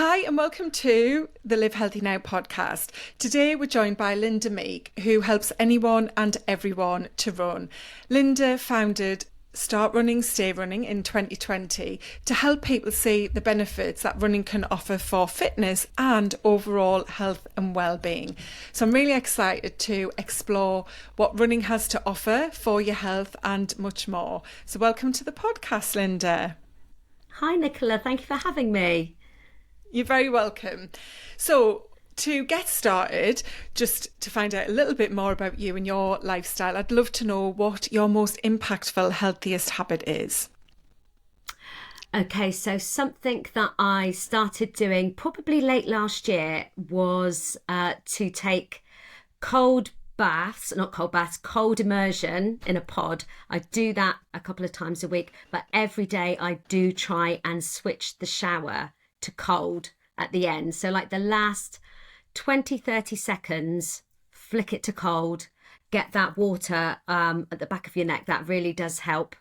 Hi and welcome to the Live Healthy Now podcast. Today we're joined by Linda Meek, who helps anyone and everyone to run. Linda founded Start Running, Stay Running in 2020 to help people see the benefits that running can offer for fitness and overall health and well-being. So I'm really excited to explore what running has to offer for your health and much more. So welcome to the podcast, Linda. Hi Nicola, thank you for having me. You're very welcome. So to get started, just to find out a little bit more about you and your lifestyle, I'd love to know what your most impactful, healthiest habit is. Okay, so something that I started doing probably late last year was to take cold immersion in a pod. I do that a couple of times a week, but every day I do try and switch the shower to cold at the end. So like the last 20-30 seconds, flick it to cold, get that water at the back of your neck. That really does help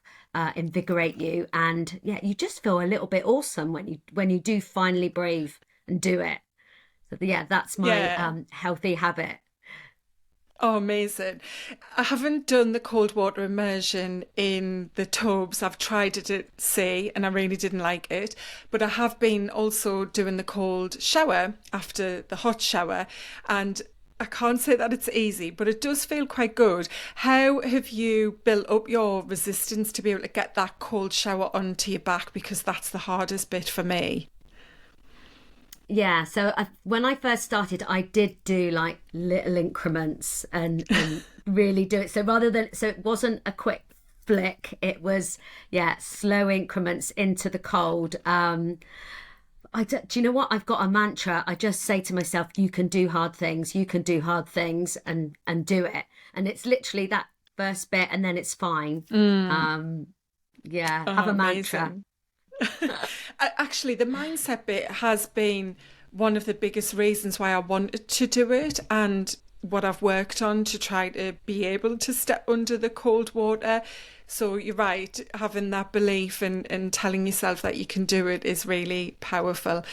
invigorate you, and you just feel a little bit awesome when you do finally brave and do it. So that's my healthy habit. Oh, amazing. I haven't done the cold water immersion in the tubs. I've tried it at sea and I really didn't like it. But I have been also doing the cold shower after the hot shower. And I can't say that it's easy, but it does feel quite good. How have you built up your resistance to be able to get that cold shower onto your back? Because that's the hardest bit for me. Yeah, so when I first started, I did do like little increments and really do it. So it wasn't a quick flick, it was, slow increments into the cold. Do you know what? I've got a mantra. I just say to myself, you can do hard things, and do it. And it's literally that first bit and then it's fine. Have a mantra. Amazing. Actually, the mindset bit has been one of the biggest reasons why I wanted to do it, and what I've worked on to try to be able to step under the cold water. So you're right, having that belief and telling yourself that you can do it is really powerful.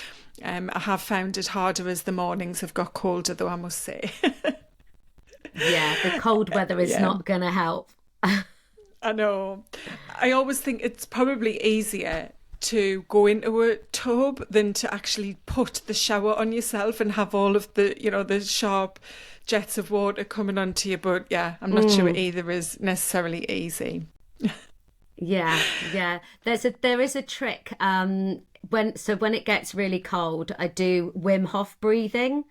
I have found it harder as the mornings have got colder, though, I must say. The cold weather is not going to help. I know. I always think it's probably easier to go into a tub than to actually put the shower on yourself and have all of the, the sharp jets of water coming onto you. But I'm not sure either is necessarily easy. There is a trick. When it gets really cold, I do Wim Hof breathing,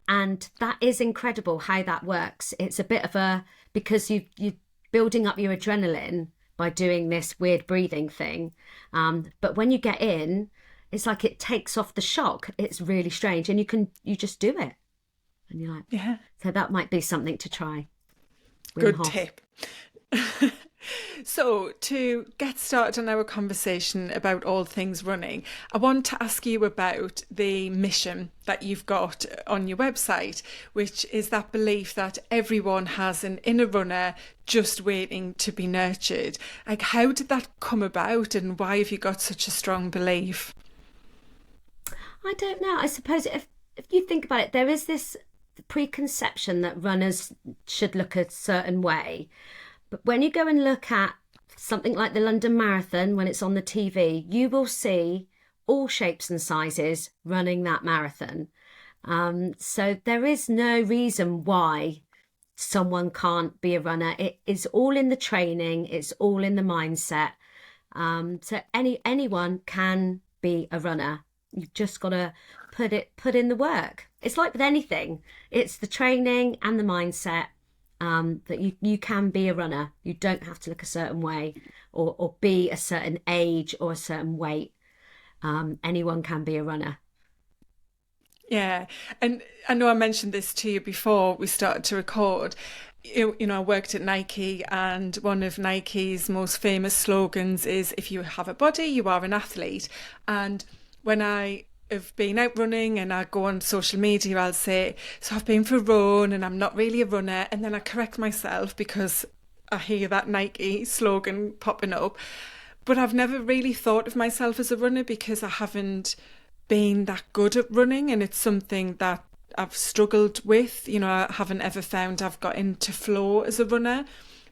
and that is incredible how that works. It's a bit of because you're building up your adrenaline by doing this weird breathing thing. But when you get in, it's like it takes off the shock. It's really strange. And you just do it. And you're like, so that might be something to try. Good tip. So to get started on our conversation about all things running, I want to ask you about the mission that you've got on your website, which is that belief that everyone has an inner runner just waiting to be nurtured. Like, how did that come about, and why have you got such a strong belief? I don't know. I suppose if you think about it, there is this preconception that runners should look a certain way. But when you go and look at something like the London Marathon, when it's on the TV, you will see all shapes and sizes running that marathon. So there is no reason why someone can't be a runner. It is all in the training. It's all in the mindset. So anyone can be a runner. You've just got to put in the work. It's like with anything. It's the training and the mindset. That you can be a runner. You don't have to look a certain way or be a certain age or a certain weight. Anyone can be a runner. Yeah, and I know I mentioned this to you before we started to record. I worked at Nike, and one of Nike's most famous slogans is, if you have a body, you are an athlete. And when I have been out running and I go on social media, I'll say, so I've been for a run and I'm not really a runner. And then I correct myself because I hear that Nike slogan popping up. But I've never really thought of myself as a runner because I haven't been that good at running, and it's something that I've struggled with. You know, I haven't ever found I've got into flow as a runner,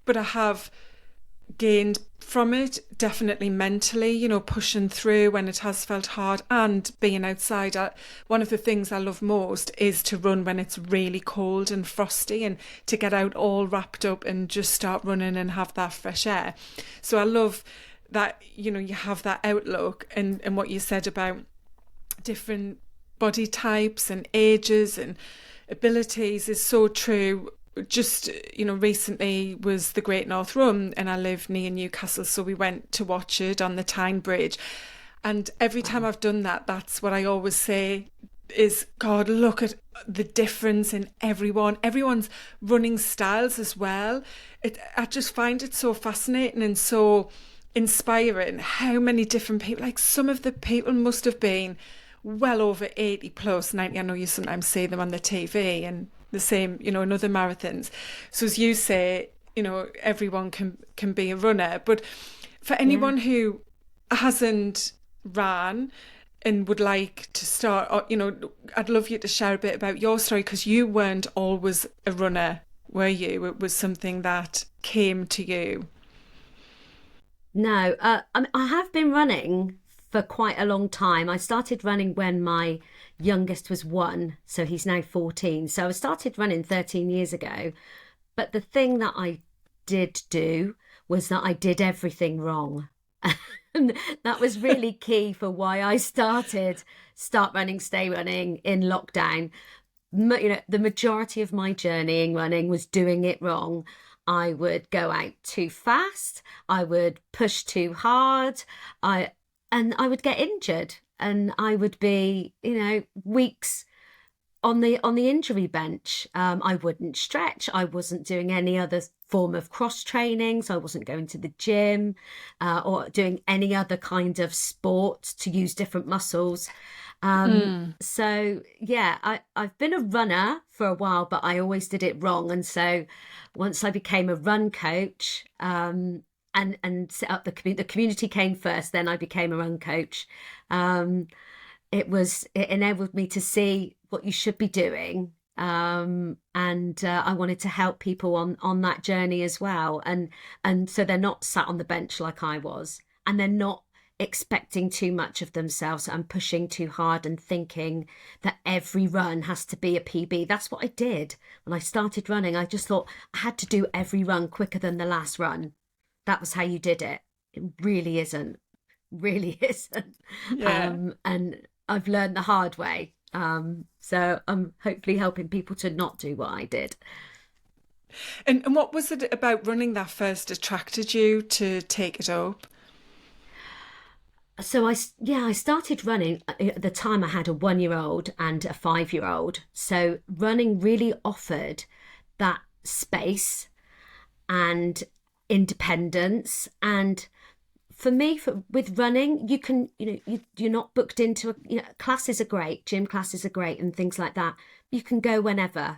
but I have gained from it, definitely mentally, you know, pushing through when it has felt hard and being outside. One of the things I love most is to run when it's really cold and frosty, and to get out all wrapped up and just start running and have that fresh air. So I love that, you know, you have that outlook, and what you said about different body types and ages and abilities is so true. Just, you know, recently was the Great North Run, and I live near Newcastle, so we went to watch it on the Tyne Bridge. And every time I've done that, that's what I always say is, God, look at the difference in everyone's running styles as well. I just find it so fascinating and so inspiring how many different people, like some of the people must have been well over 80 plus 90. I know you sometimes see them on the TV, and the same, you know, in other marathons. So as you say, you know, everyone can be a runner. But for anyone who hasn't ran and would like to start, or, you know, I'd love you to share a bit about your story, because you weren't always a runner, were you? It was something that came to you. No, I have been running for quite a long time. I started running when my youngest was 1, so he's now 14. So I started running 13 years ago. But the thing that I did do was that I did everything wrong. And that was really key for why I start running, stay running in lockdown. You know, the majority of my journey in running was doing it wrong. I would go out too fast. I would push too hard. And I would get injured, and I would be, you know, weeks on the injury bench. I wouldn't stretch. I wasn't doing any other form of cross training. So I wasn't going to the gym or doing any other kind of sport to use different muscles. So yeah, I've been a runner for a while, but I always did it wrong. And so once I became a run coach, and set up the community came first, then I became a run coach. It enabled me to see what you should be doing. And I wanted to help people on that journey as well. And so they're not sat on the bench like I was, and they're not expecting too much of themselves and pushing too hard and thinking that every run has to be a PB. That's what I did when I started running. I just thought I had to do every run quicker than the last run. That was how you did it. It really isn't. Really isn't. Yeah. And I've learned the hard way. So I'm hopefully helping people to not do what I did. And what was it about running that first attracted you to take it up? So I started running at the time. I had a 1-year-old and a 5-year-old. So running really offered that space and independence. And for me, with running, you can, you know, you're not booked into classes are great, gym classes are great, and things like that. You can go whenever.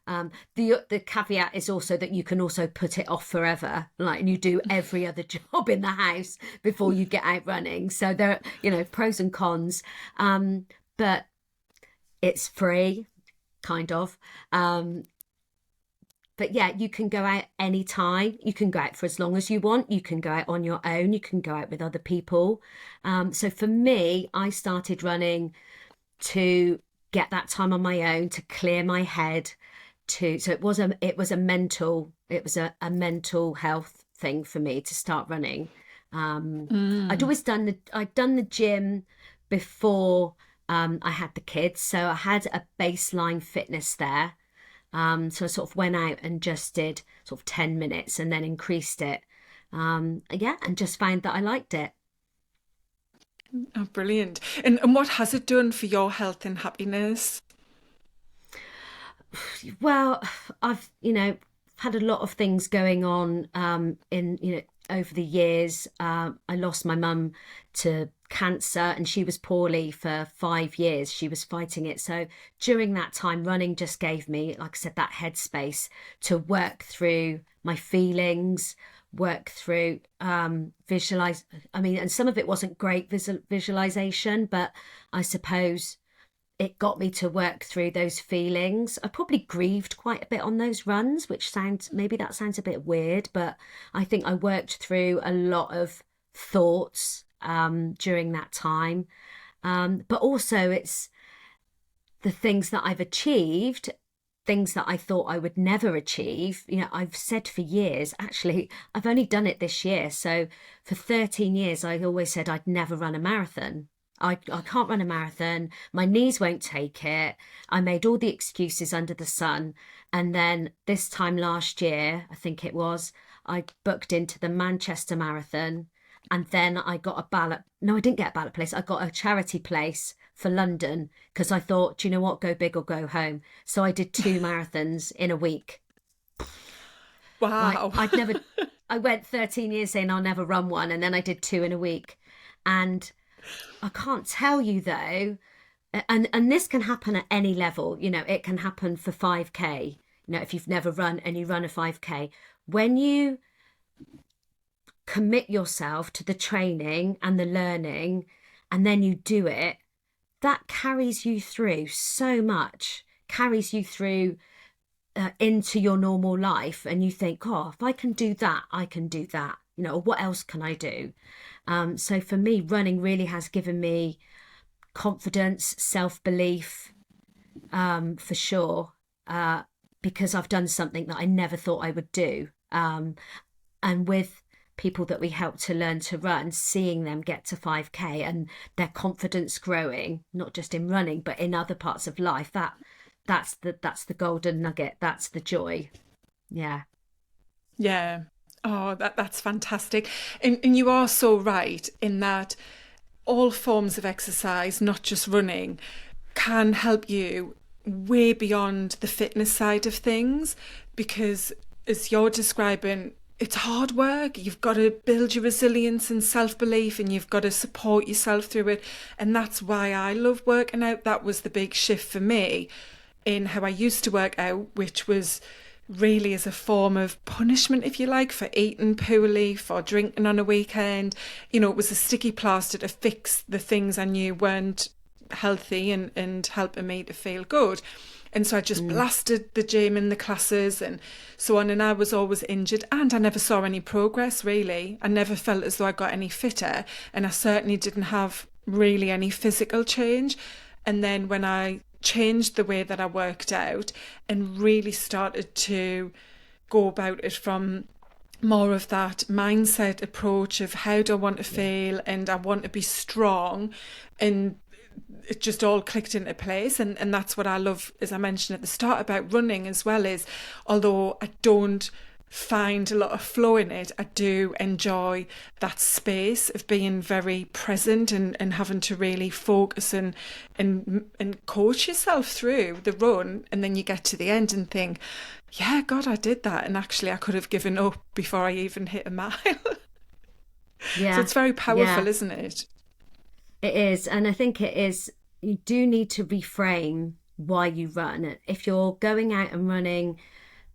The caveat is also that you can also put it off forever, like, and you do every other job in the house before you get out running. So there are, you know, pros and cons. But it's free, kind of. But yeah, you can go out anytime. You can go out for as long as you want. You can go out on your own. You can go out with other people. So for me, I started running to get that time on my own, to clear my head. So it was a mental health thing for me to start running. I'd done the gym before I had the kids, so I had a baseline fitness there. So I sort of went out and just did sort of 10 minutes and then increased it. And just found that I liked it. Oh, brilliant. And what has it done for your health and happiness? Well, I've, had a lot of things going on over the years. I lost my mum to cancer, and she was poorly for 5 years. She was fighting it. So during that time, running just gave me, like I said, that headspace to work through my feelings, work through, visualize. I mean, and some of it wasn't great visualization, but I suppose it got me to work through those feelings. I probably grieved quite a bit on those runs, which maybe that sounds a bit weird, but I think I worked through a lot of thoughts during that time. But also it's the things that I've achieved, things that I thought I would never achieve. You know, I've said for years, actually, I've only done it this year. So for 13 years, I always said I'd never run a marathon. I can't run a marathon. My knees won't take it. I made all the excuses under the sun. And then this time last year, I think it was, I booked into the Manchester Marathon. And then I got a ballot. No, I didn't get a ballot place. I got a charity place for London because I thought, do you know what? Go big or go home. So I did 2 marathons in a week. Wow. Like, I went 13 years saying I'll never run one. And then I did 2 in a week. And I can't tell you though, and this can happen at any level. You know, it can happen for 5K. You know, if you've never run and you run a 5K, when you commit yourself to the training and the learning, and then you do it, that carries you through so much, carries you through into your normal life. And you think, oh, if I can do that, I can do that. You know, what else can I do? So for me, running really has given me confidence, self-belief, for sure, because I've done something that I never thought I would do. And with people that we help to learn to run, seeing them get to 5K and their confidence growing, not just in running, but in other parts of life, that's the golden nugget. That's the joy. Yeah. Yeah. Oh, that's fantastic. And you are so right in that all forms of exercise, not just running, can help you way beyond the fitness side of things, because as you're describing, it's hard work. You've got to build your resilience and self-belief, and you've got to support yourself through it. And that's why I love working out. That was the big shift for me in how I used to work out, which was really as a form of punishment, if you like, for eating poorly, for drinking on a weekend. You know, it was a sticky plaster to fix the things I knew weren't healthy and helping me to feel good. And so I just blasted the gym and the classes and so on. And I was always injured and I never saw any progress, really. I never felt as though I got any fitter. And I certainly didn't have really any physical change. And then when I changed the way that I worked out and really started to go about it from more of that mindset approach of how do I want to feel and I want to be strong, and it just all clicked into place. And that's what I love, as I mentioned at the start, about running as well, is although I don't find a lot of flow in it, I do enjoy that space of being very present and having to really focus and coach yourself through the run. And then you get to the end and think, yeah, God, I did that. And actually I could have given up before I even hit a mile. Yeah. So it's very powerful, isn't it? It is. And I think it is, you do need to reframe why you run. If you're going out and running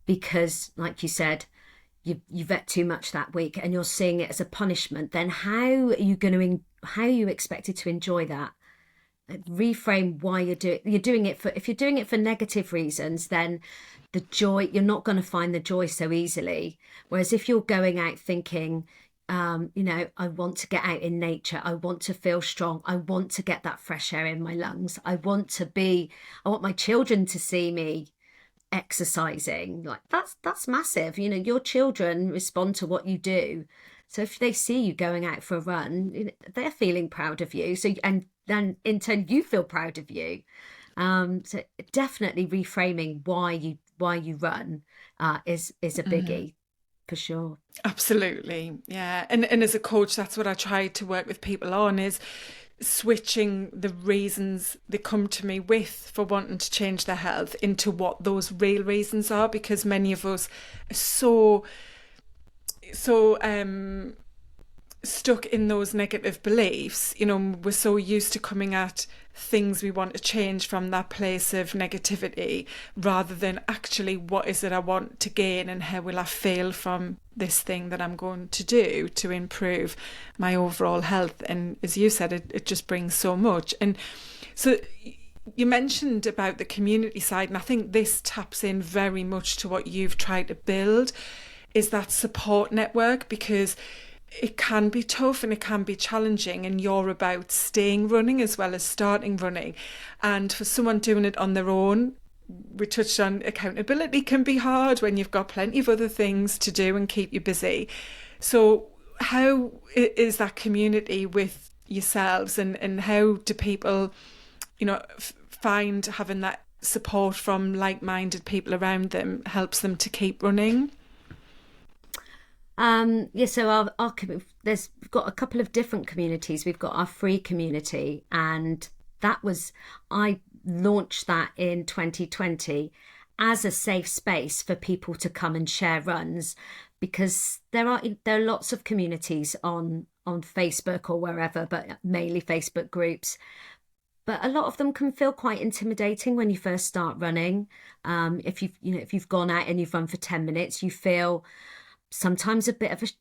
because, like you said, you've ate too much that week and you're seeing it as a punishment, then how are you expected to enjoy that? Reframe why you're doing it for. If you're doing it for negative reasons, then the joy, you're not going to find the joy so easily. Whereas if you're going out thinking, I want to get out in nature, I want to feel strong, I want to get that fresh air in my lungs, I want my children to see me exercising, like that's massive. You know, your children respond to what you do, so if they see you going out for a run, they're feeling proud of you, so and then in turn you feel proud of you. So definitely reframing why you run is a biggie. For sure. Absolutely. Yeah. And as a coach, that's what I try to work with people on, is switching the reasons they come to me with for wanting to change their health into what those real reasons are, because many of us are so stuck in those negative beliefs. You know, we're so used to coming at things we want to change from that place of negativity, rather than actually what is it I want to gain and how will I feel from this thing that I'm going to do to improve my overall health. And as you said, it just brings so much. And so you mentioned about the community side, and I think this taps in very much to what you've tried to build, is that support network, because it can be tough and it can be challenging, and you're about staying running as well as starting running. And for someone doing it on their own, we touched on accountability can be hard when you've got plenty of other things to do and keep you busy. So how is that community with yourselves, and how do people, find having that support from like-minded people around them helps them to keep running? So we've got a couple of different communities. We've got our free community, and I launched that in 2020 as a safe space for people to come and share runs, because there are lots of communities on Facebook or wherever, but mainly Facebook groups. But a lot of them can feel quite intimidating when you first start running. If you've gone out and you've run for 10 minutes, you feel sometimes a bit of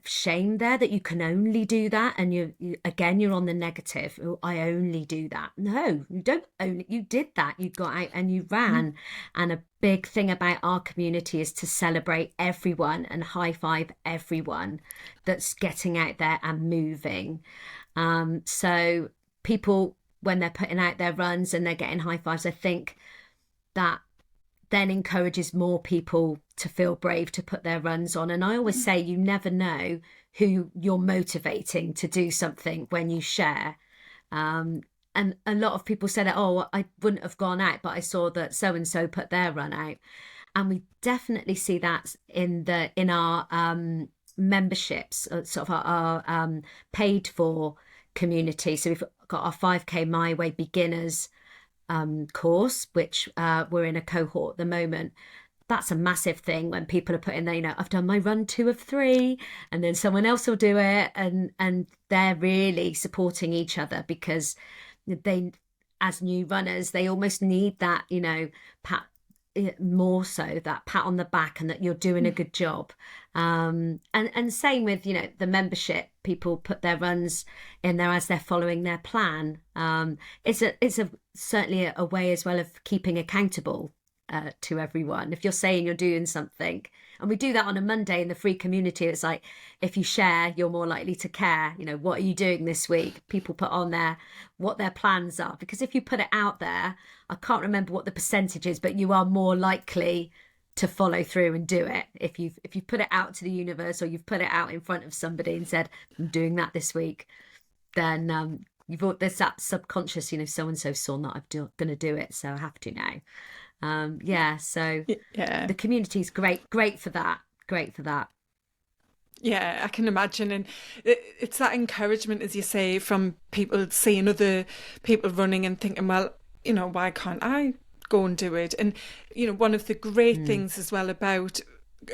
shame there that you can only do that, and you're on the negative. Oh, I only do that. No, you don't only. You did that. You got out and you ran. And a big thing about our community is to celebrate everyone and high five everyone that's getting out there and moving. So people, when they're putting out their runs and they're getting high fives, I think that then encourages more people to feel brave to put their runs on. And I always say, you never know who you're motivating to do something when you share. And a lot of people say that, oh, I wouldn't have gone out, but I saw that so-and-so put their run out. And we definitely see that in our memberships, sort of our paid for community. So we've got our 5K My Way beginners course, which we're in a cohort at the moment. That's a massive thing when people are putting there, I've done my run 2 of 3, and then someone else will do it, and they're really supporting each other, because they, as new runners, they almost need that, pat, more so that pat on the back, and that you're doing a good job. And same with, the membership, people put their runs in there as they're following their plan. It's certainly a way as well of keeping accountable to everyone. If you're saying you're doing something, and we do that on a Monday in the free community, it's like, if you share, you're more likely to care. What are you doing this week? People put on there what their plans are, because if you put it out there, I can't remember what the percentage is, but you are more likely to follow through and do it. If you've put it out to the universe, or you've put it out in front of somebody and said, I'm doing that this week, then there's that subconscious, so and so saw that I'm going to do it, so I have to now. So the community is great for that. Yeah, I can imagine. And it's that encouragement, as you say, from people seeing other people running and thinking, well, why can't I go and do it? And one of the great things as well about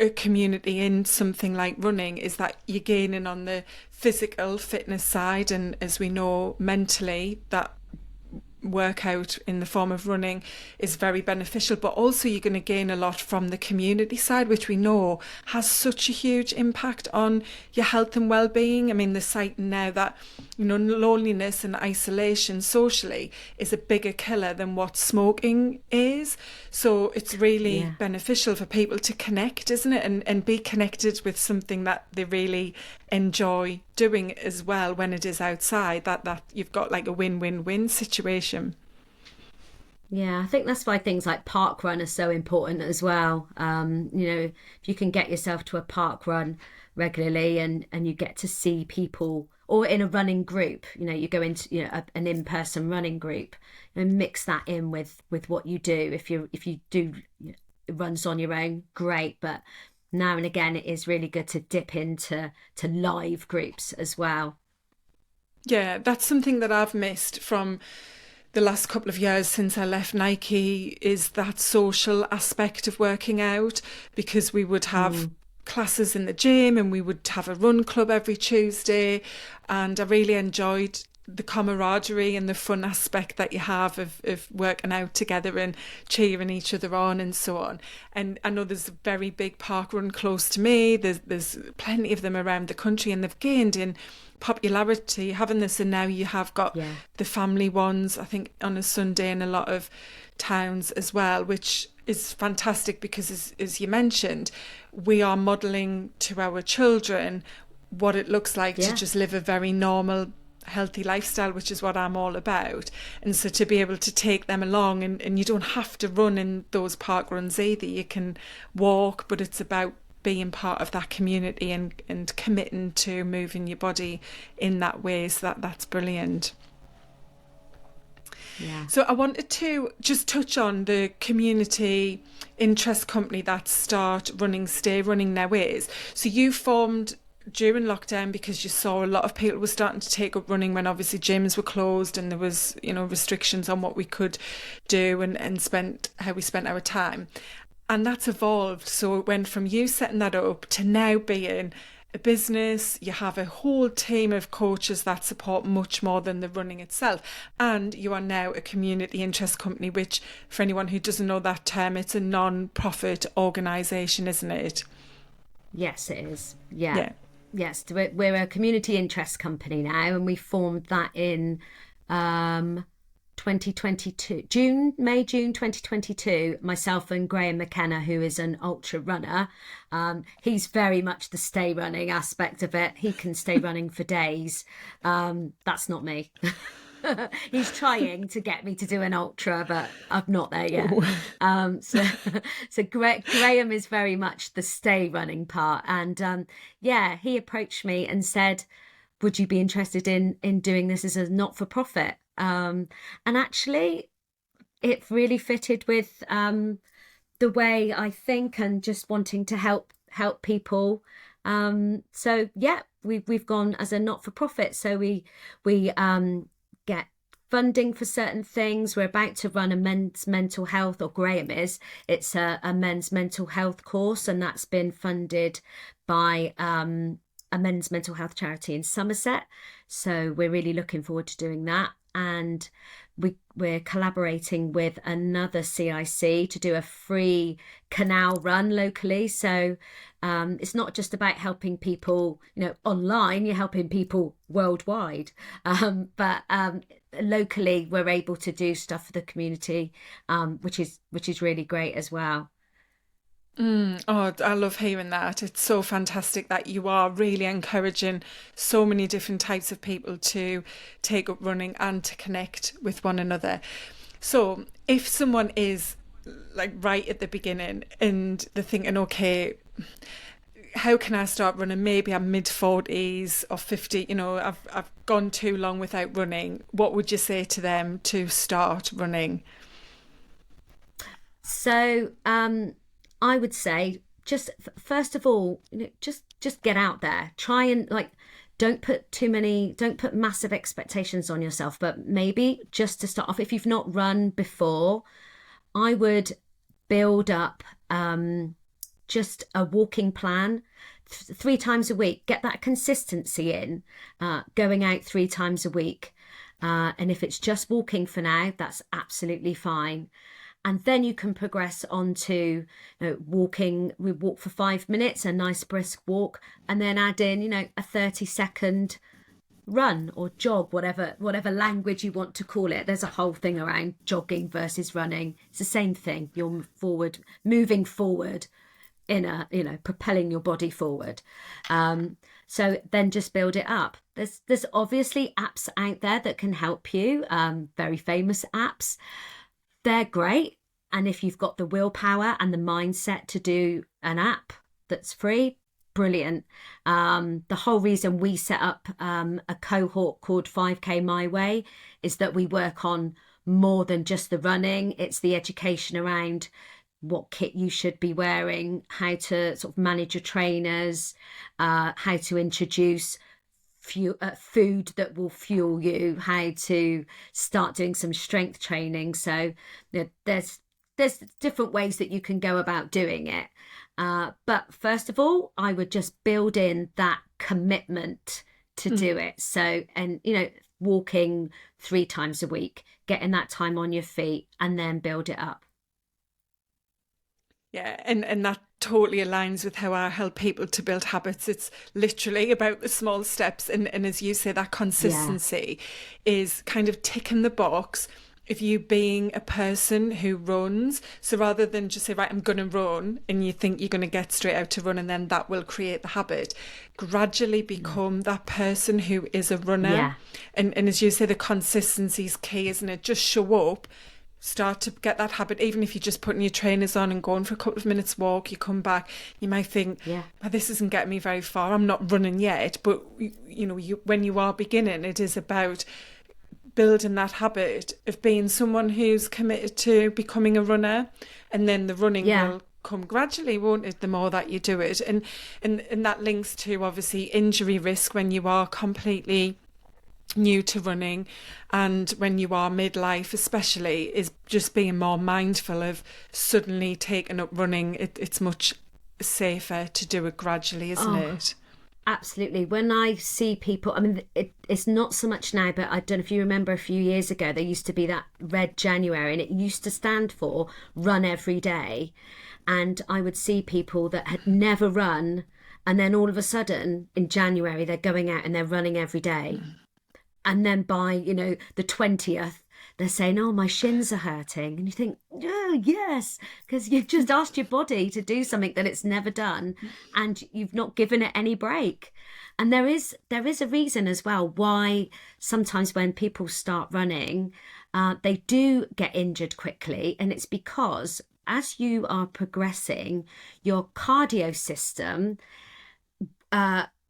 a community in something like running is that you're gaining on the physical fitness side, and as we know, mentally, that workout in the form of running is very beneficial, but also you're going to gain a lot from the community side, which we know has such a huge impact on your health and well-being. I mean, the citing now that loneliness and isolation socially is a bigger killer than what smoking is. So it's really beneficial for people to connect, isn't it, and be connected with something that they really enjoy doing as well when it is outside, that you've got like a win-win-win situation. Yeah, I think that's why things like park run are so important as well. If you can get yourself to a park run regularly, and you get to see people, or in a running group, you go into an in-person running group, and mix that in with what you do. If you do runs on your own, great, but now and again it is really good to dip into live groups as well. Yeah, that's something that I've missed from the last couple of years since I left Nike, is that social aspect of working out, because we would have classes in the gym and we would have a run club every Tuesday, and I really enjoyed the camaraderie and the fun aspect that you have of working out together and cheering each other on and so on. And I know there's a very big park run close to me. There's plenty of them around the country, and they've gained in popularity having this. And now you have got the family ones, I think, on a Sunday in a lot of towns as well, which is fantastic because, as you mentioned, we are modelling to our children what it looks like to just live a very normal, healthy lifestyle, which is what I'm all about. And so to be able to take them along, and you don't have to run in those park runs either, you can walk, but it's about being part of that community and committing to moving your body in that way. So that's brilliant. Yeah. So I wanted to just touch on the community interest company that Start Running, Stay Running now is. So you formed during lockdown because you saw a lot of people were starting to take up running when obviously gyms were closed and there was, restrictions on what we could do and how we spent our time. And that's evolved. So it went from you setting that up to now being a business. You have a whole team of coaches that support much more than the running itself. And you are now a community interest company, which for anyone who doesn't know that term, it's a non-profit organisation, isn't it? Yes, it is. Yeah. Yes, we're a community interest company now, and we formed that in 2022, May, June 2022. Myself and Graham McKenna, who is an ultra runner, he's very much the stay running aspect of it. He can stay running for days. That's not me. He's trying to get me to do an ultra, but I'm not there yet. So Graham is very much the stay running part. And he approached me and said, would you be interested in doing this as a not-for-profit? And actually, it really fitted with the way I think and just wanting to help people. We've gone as a not-for-profit. So we get funding for certain things. We're about to run a men's mental health, or Graham is. It's a men's mental health course, and that's been funded by a men's mental health charity in Somerset. So we're really looking forward to doing that. And we're collaborating with another CIC to do a free canal run locally. So it's not just about helping people, online, you're helping people worldwide. But locally, we're able to do stuff for the community, which is really great as well. Oh, I love hearing that. It's so fantastic that you are really encouraging so many different types of people to take up running and to connect with one another. So if someone is like right at the beginning and they're thinking, okay, how can I start running? Maybe I'm mid-40s or 50, I've gone too long without running. What would you say to them to start running? So, I would say, just first of all, just get out there. Try and don't put massive expectations on yourself, but maybe just to start off, if you've not run before, I would build up just a walking plan 3 times a week. Get that consistency in, going out 3 times a week. And if it's just walking for now, that's absolutely fine. And then you can progress on to walking. We walk for 5 minutes, a nice brisk walk, and then add in, a 30-second run or jog, whatever language you want to call it. There's a whole thing around jogging versus running. It's the same thing. You're moving forward in propelling your body forward. So then just build it up. There's obviously apps out there that can help you. Very famous apps. They're great. And if you've got the willpower and the mindset to do an app that's free, brilliant. The whole reason we set up a cohort called 5K My Way is that we work on more than just the running. It's the education around what kit you should be wearing, how to sort of manage your trainers, how to introduce food that will fuel you, how to start doing some strength training. So there's different ways that you can go about doing it. But first of all, I would just build in that commitment to do it. So, and walking 3 times a week, getting that time on your feet, and then build it up. Yeah, and that totally aligns with how I help people to build habits. It's literally about the small steps. And as you say, that Yeah. consistency is kind of ticking the box of you being a person who runs. So rather than just say, right, I'm going to run, and you think you're going to get straight out to run and then that will create the habit, gradually become that person who is a runner. Yeah. And as you say, the consistency is key, isn't it? Just show up, start to get that habit. Even if you're just putting your trainers on and going for a couple of minutes walk, you come back, you might think, Yeah. well, this isn't getting me very far, I'm not running yet. But when you are beginning, it is about building that habit of being someone who's committed to becoming a runner, and then the running Yeah. will come gradually, won't it, the more that you do it. And that links to obviously injury risk when you are completely new to running, and when you are midlife especially, is just being more mindful of suddenly taking up running. It's much safer to do it gradually, isn't it? Absolutely. When I see people, I mean, it's not so much now, but I don't know if you remember a few years ago, there used to be that red January, and it used to stand for run every day. And I would see people that had never run, and then all of a sudden in January, they're going out and they're running every day. And then by, the 20th, they're saying, oh, my shins are hurting. And you think, oh, yes, because you've just asked your body to do something that it's never done, and you've not given it any break. And there is a reason as well why sometimes when people start running, they do get injured quickly. And it's because as you are progressing, your cardio system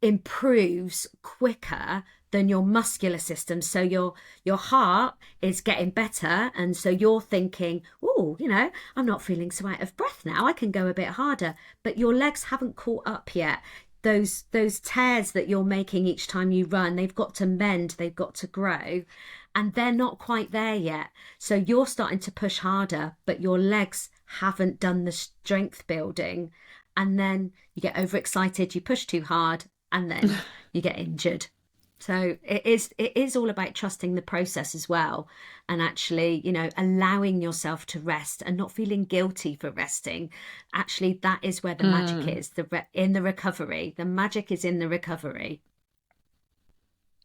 improves quicker than your muscular system. So your heart is getting better, and so you're thinking, oh, I'm not feeling so out of breath now, I can go a bit harder. But your legs haven't caught up yet. Those tears that you're making each time you run, they've got to mend, they've got to grow, and they're not quite there yet. So you're starting to push harder, but your legs haven't done the strength building, and then you get overexcited, you push too hard, and then you get injured. So it is all about trusting the process as well, and actually, allowing yourself to rest and not feeling guilty for resting. Actually, that is where the magic is, in the recovery. The magic is in the recovery.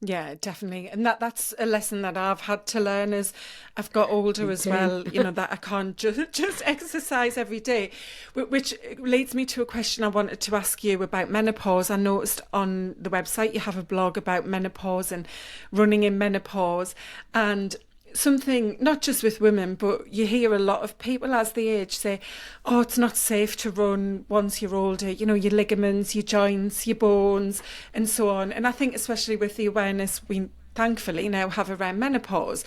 Yeah, definitely. And that's a lesson that I've had to learn as I've got older Me as too. well, that I can't just exercise every day. Which leads me to a question I wanted to ask you about menopause. I noticed on the website you have a blog about menopause and running in menopause, and something not just with women, but you hear a lot of people as they age say, oh, it's not safe to run once you're older, your ligaments, your joints, your bones, and so on. And I think especially with the awareness we thankfully now have around menopause,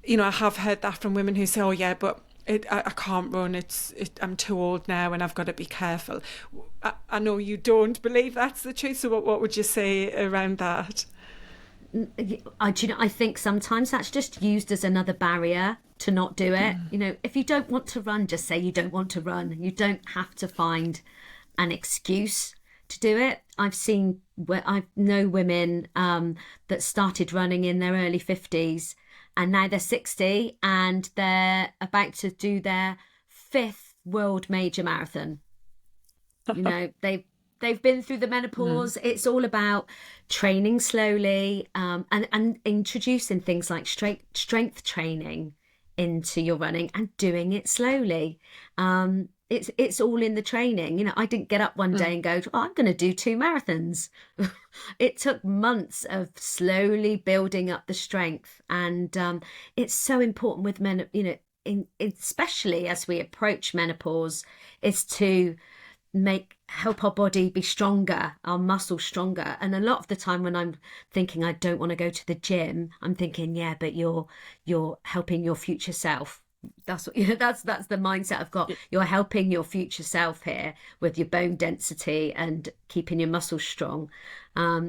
I have heard that from women who say, oh yeah, but I can't run, I'm too old now and I've got to be careful. I know you don't believe that's the truth, so what would you say around that? I think sometimes that's just used as another barrier to not do it. If you don't want to run, just say you don't want to run. You don't have to find an excuse to do it. I know women that started running in their early 50s, and now they're 60 and they're about to do their 5th world major marathon. They've been through the menopause. It's all about training slowly, and introducing things like strength training into your running and doing it slowly. It's all in the training. I didn't get up one day and go, oh, I'm going to do 2 marathons. It took months of slowly building up the strength, and it's so important with men. Especially as we approach menopause, is to help our body be stronger, our muscles stronger. And a lot of the time when I'm thinking I don't want to go to the gym, I'm thinking, yeah, but you're helping your future self. That's what that's the mindset I've got. You're helping your future self here with your bone density and keeping your muscles strong.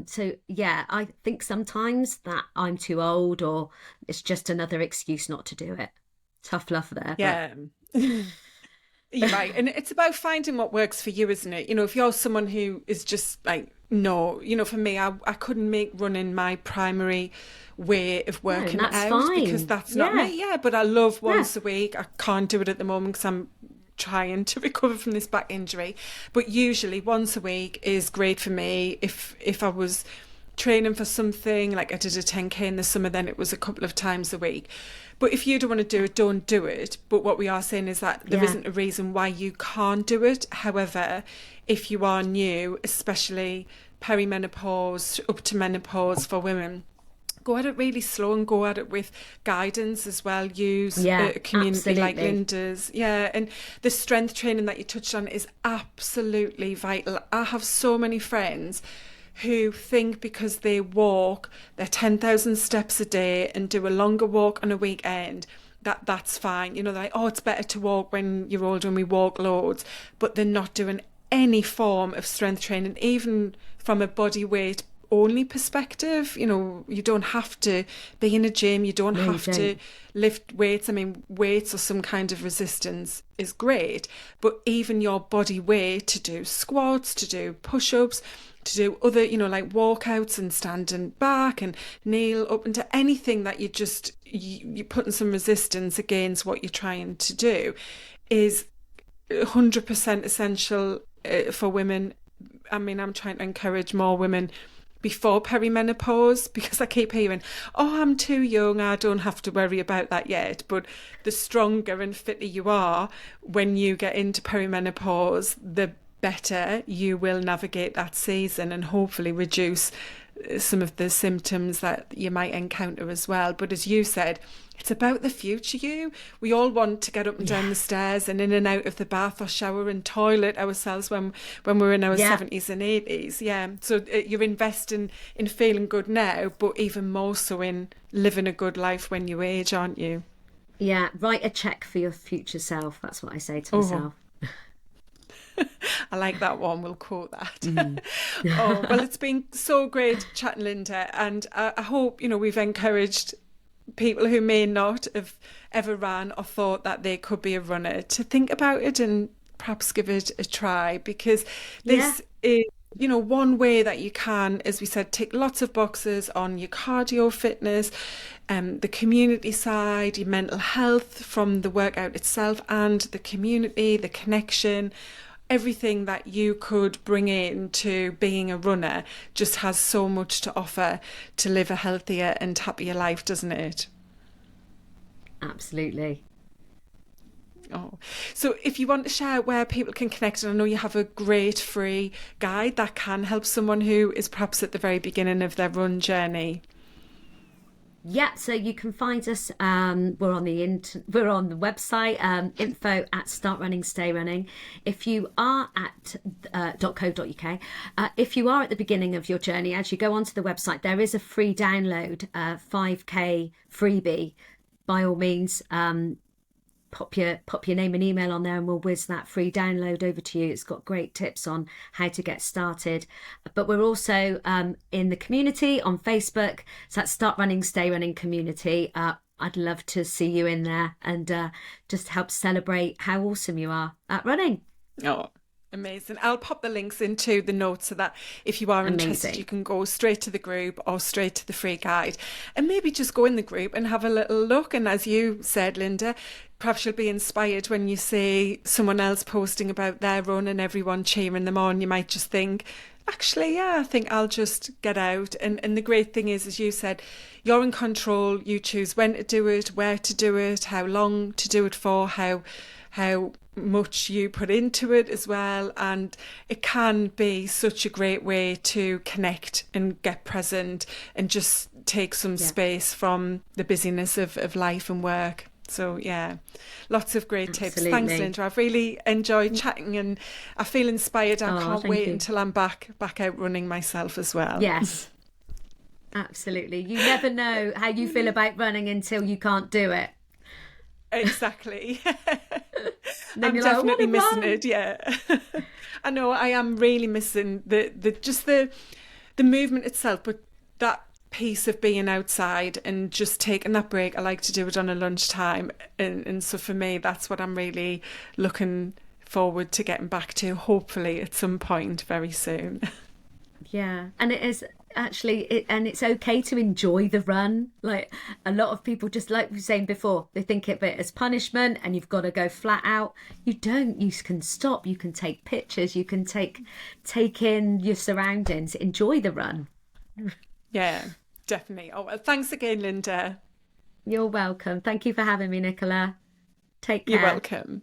So yeah, I think sometimes that I'm too old, or it's just another excuse not to do it. Tough love there. Yeah. You're right. And it's about finding what works for you, isn't it? If you're someone who is just like No, for me, I couldn't make running my primary way of No, working that's out because fine. that's not Yeah. me. Yeah, but I love Yeah. once a week. I can't do it at the moment because I'm trying to recover from this back injury. But usually once a week is great for me. If I was training for something, like I did a 10K in the summer, then it was a couple of times a week. But if you don't want to do it, don't do it. But what we are saying is that there Yeah. isn't a reason why you can't do it. However, if you are new, especially perimenopause up to menopause for women, go at it really slow and go at it with guidance as well. Use Yeah, a community like absolutely. Linda's. Yeah, and the strength training that you touched on is absolutely vital. I have so many friends who think because they walk their 10,000 steps a day and do a longer walk on a weekend, that's fine. They're like, oh, it's better to walk when you're older and we walk loads. But they're not doing any form of strength training, even from a body weight only perspective. You don't have to be in a gym, you don't No, you have to don't. lift weights. I mean, weights or some kind of resistance is great, but even your body weight to do squats, to do push-ups, to do other, like walkouts and standing back and kneel up into anything that you're putting some resistance against what you're trying to do is 100% essential for women. I mean, I'm trying to encourage more women before perimenopause because I keep hearing, oh, I'm too young, I don't have to worry about that yet. But the stronger and fitter you are when you get into perimenopause, the better you will navigate that season and hopefully reduce some of the symptoms that you might encounter as well. But as you said, it's about the future you. We all want to get up and down the stairs and in and out of the bath or shower and toilet ourselves when we're in our Yeah. 70s and 80s. Yeah. So you're investing in feeling good now, but even more so in living a good life when you age, aren't you? Yeah. Write a check for your future self. That's what I say to Oh, myself. I like that one. We'll quote that. Oh, well, it's been so great chatting, Linda. And I hope, we've encouraged people who may not have ever ran or thought that they could be a runner to think about it and perhaps give it a try, because Yeah. this is, one way that you can, as we said, tick lots of boxes on your cardio fitness, the community side, your mental health from the workout itself, and the community, the connection. Everything that you could bring in to being a runner just has so much to offer to live a healthier and happier life, doesn't it? Absolutely. Oh, so if you want to share where people can connect, and I know you have a great free guide that can help someone who is perhaps at the very beginning of their run journey. Yeah, so you can find us. We're on we're on the website, info at Start Running, Stay Running. If you are at .co.uk, if you are at the beginning of your journey, as you go onto the website, there is a free download, 5K freebie. By all means, pop your name and email on there and we'll whiz that free download over to you. It's got great tips on how to get started. But we're also in the community on Facebook. So that's Start Running, Stay Running community. I'd love to see you in there and just help celebrate how awesome you are at running. Oh, amazing. I'll pop the links into the notes so that if you are interested, Amazing. you can go straight to the group or straight to the free guide and maybe just go in the group and have a little look. And as you said, Linda, perhaps you'll be inspired when you see someone else posting about their run and everyone cheering them on. You might just think, actually, yeah, I think I'll just get out. And the great thing is, as you said, you're in control. You choose when to do it, where to do it, how long to do it for, how much you put into it as well. And it can be such a great way to connect and get present and just take some space from the busyness of life and work. So yeah, lots of great tips. Thanks, Absolutely. Linda. I've really enjoyed chatting and I feel inspired. I Oh, can't thank wait you. until I'm back out running myself as well. Yes, absolutely. You never know how you feel about running until you can't do it. Exactly. And then I'm you're like, I want definitely to missing run. it. Yeah. I know I am really missing the just the movement itself, but that piece of being outside and just taking that break. I like to do it on a lunchtime, and so for me, that's what I'm really looking forward to getting back to. Hopefully, at some point very soon. Yeah, and it is actually and it's okay to enjoy the run. Like a lot of people, just like we were saying before, they think of it as punishment and you've got to go flat out. You don't. You can stop. You can take pictures. You can take in your surroundings. Enjoy the run. Yeah, definitely. Oh, well, thanks again, Linda. You're welcome. Thank you for having me, Nicola. Take You're care. welcome.